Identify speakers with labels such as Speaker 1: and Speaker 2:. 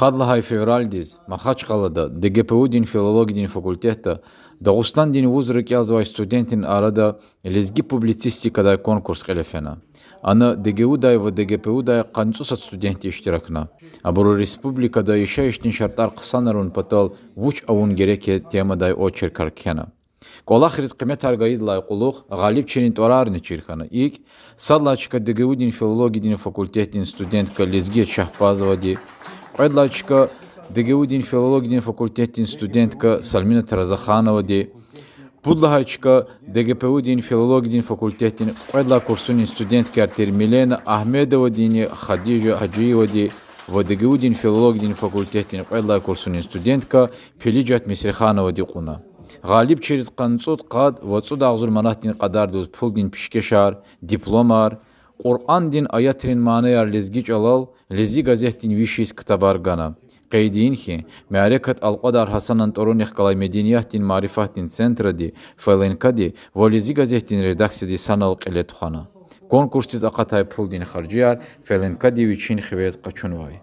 Speaker 1: Қадлахай февральдиз Махачқалада ДГПУ дин филология дин факультета Дағыстан дин вузры кязвай студентин арада лезги публицистикадай конкурс келефена. Аны ДГУ дай в ДГПУ дай қанцусат студенти иштиракна. Абуру республикада иша иштин шартар қысанарун патал вуч авун гереке темадай очерк аркена. Колахриз қимет аргаидлай қулух ғалиб ченит орарны чирхана. Ик садлачка ДГУ дин филология дин факультетин студентка лезги Шахпазова ди. Қайдлачка ДГУ дин филология дин факультетин студентка Сальмина Таразаханова ди. Пудлахачка ДГПУ дин филология дин факультетин қайдла курсунин студентка артер Милена Ахмедова дин Хадижа Хаджиева ди. В ДГУ дин филология дин факультетин қайдла курсунин студентка Пелиджат Мисриханова ди қуна. Ғалиб через қанцуд қад вацуд ағзур манатин қадар дуз пул дин пишкешар, дипломар, Qur'an din ayatrin manayar lezgic alal, lezi gazet din vişis kitabar gana. Qeydiyin ki, mearekat al-qadar hasanan torunix kalay medeniyat din marifat din centra di, felenka di, vo lezi gazet din redaksi di sanal qilet xana. Konkursiz aqatay pul din kharciyar, felenka di viçin xivez qaçunvay.